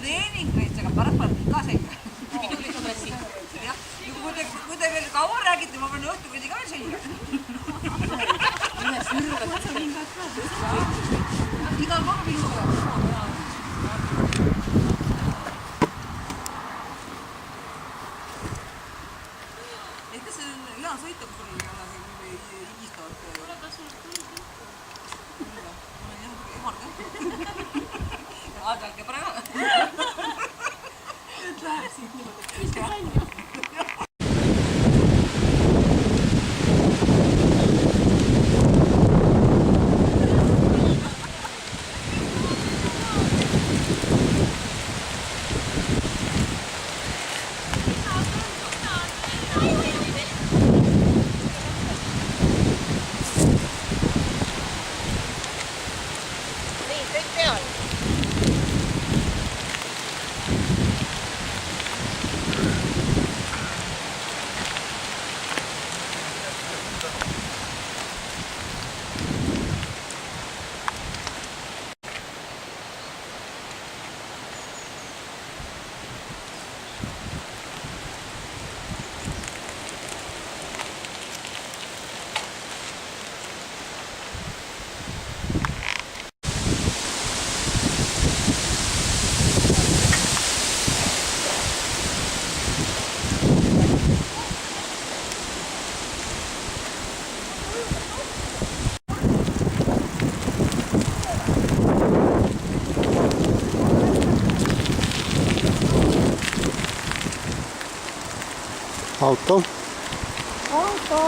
treeningreis, aga pärast paneb iga selga. Jah, kui te veel kaua räägite, ma panen õhtukursi ka veel selga. Igal pool pinguga. Kas see on hea sõita, kui sul ei ole higistavad? Ole ta sul küll. Ma olen jah emarga. Aeg-ajalt ja praegu. Nüüd läheb siit niimoodi. Viske välja. Auto. Auto.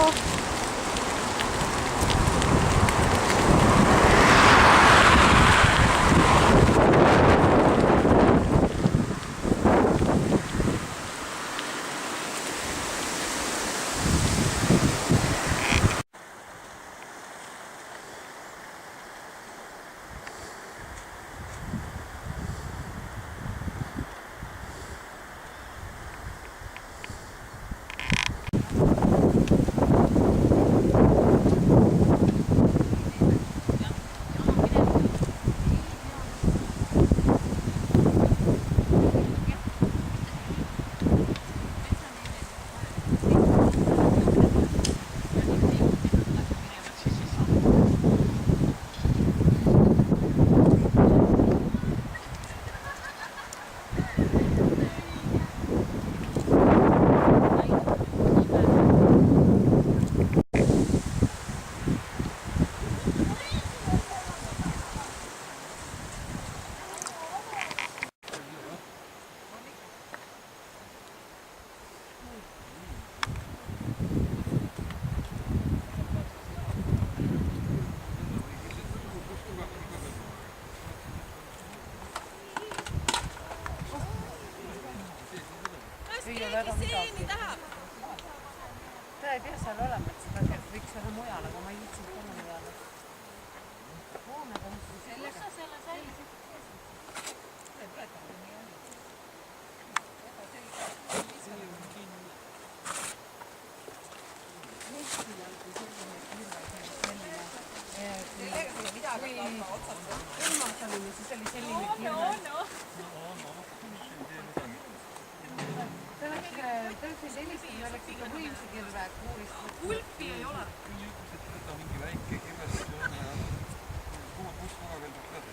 Seeni tahab. Ta ei pea seal olema, et seda võiks olla mujal, aga ma ei viitsinud kohe mujal. Hoonega on siis sellega. Kus sa selle säilisid? Ei praegu nii oli. Sellega sulle midagi otsast. Külmatamine, siis oli selline kirve. Tõesti sellist ei oleks ikka võimsi kirve kuulist. Kulpi ei ole. Küll ütles, et võta mingi väike kirvestus ja kuhu koga veel tuleb läbi.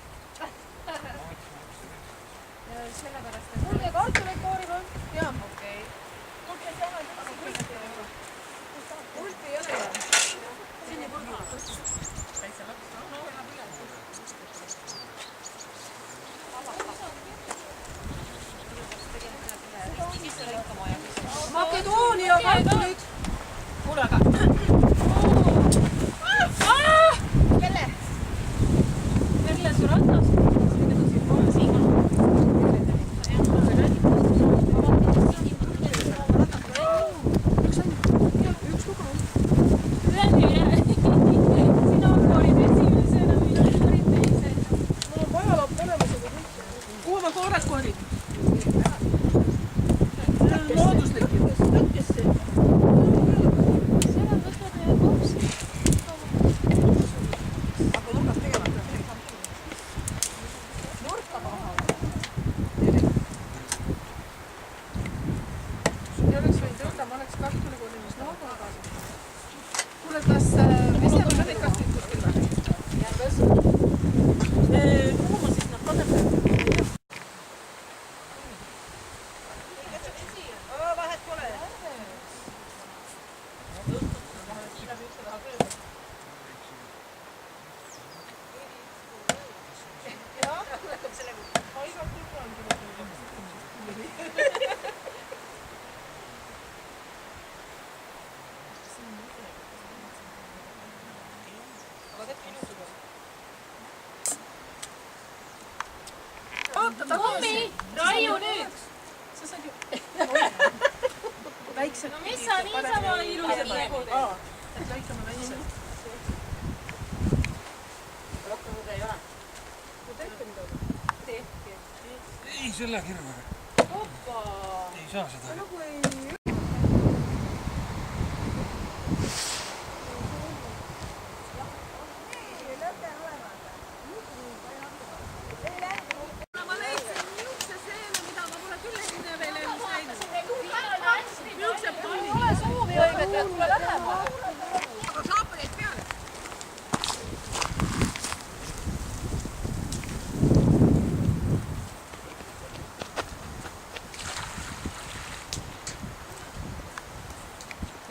Sellepärast, et... Mul ja kartuleid kooriga on? Jaa. Okei. Kulpi ei ole, aga kulpi ei ole. Kulpi ei ole jah. Siin ei pulga. Täitsa laps. No, elab üle. Makedoonia kartulid. Kuule aga. Kelle? Kelle su rannas? Siin on. Üks lugu on. Sina koorid esimesena või koorid teisena? Mul on vajalapp olemas. Kuhu ma koored koorid? Looduslik. kuule, kas vesi on ka neid kastid kuskil või? Järves? Kuhu ma siis nad kadetavad? Vahet pole. Kummi, raiu nüüd! Sa saad ju... No mis sa niisama ilusad nägu teed? Lõikame väikselt. Rohkem muud ei ole. Ei, selle kirvaga. Hoppa! Ei saa seda. Ma leidsin niisuguse seene, mida ma pole küll enne veel elus näinud. Niisuguse palli. Ole suuvi õiget, et tule lähema. Aga saapa neid peale.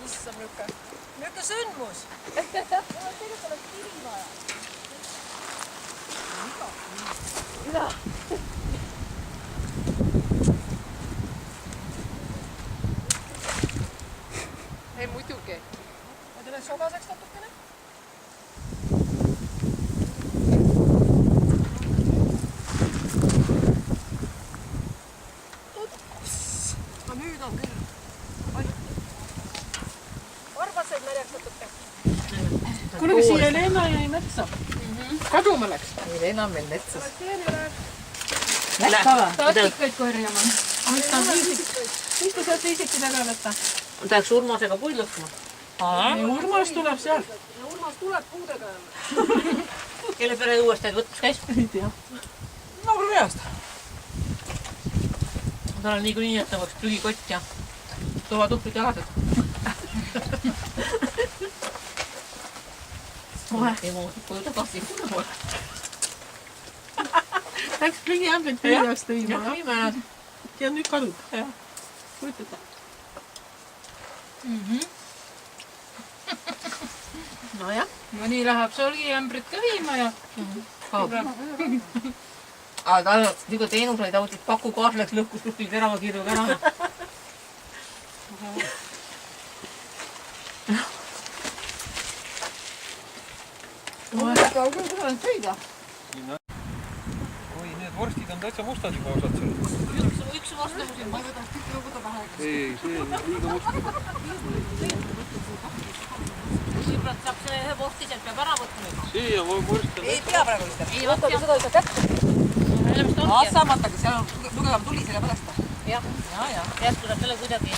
Issam, niisugune sündmus. Ei muidugi. Ma tulen sogaseks natukene. No nüüd on küll. Varbaseid märjaks natuke. Kuule, kas siia Helena jäi metsa? Kaduma läks. Helena on meil metsas. Läks ka või? Ta atikaid korjama. Mis ta on viisik? Mis ta sealt viisiki taga võtta? Ta läks Urmasega puid lõhkuma. Urmas tuleb sealt. Ja Urmas tuleb puudega jälle. Kelle pere uuesti võttes käis? Ei tea. Naabri peast. Tal on niikuinii jätavaks prügikott ja toatuhvrid jalased. Emo koju tagasi. Läks prügiämbrid prügiast viima. Jah, viima ennast. Ja nüüd kadub. Kujutate. Nojah. Mõni läheb solgiämbrit ka viima ja... Aga ta arvab, et niisugune teenuseid autis paku kaas läks lõhkus kuskil teravakirjuga ära. Kaugel tuleb sõida. Oi, need vorstid on täitsa mustad juba osad seal. Üks vastavusin, ma ei võta tükki luguda pähe. Ei, see on liiga must. Sõbrad saab selle ühe vorsti sealt peab ära võtma. Siia vorst on ei pea praegu lihtsalt. Ei, võtta seda ikka kätte. sellepärast ongi. Sammatagi, seal on tugevam tuli selle pärast. Jah, Ja. järsku saab selle kuidagi.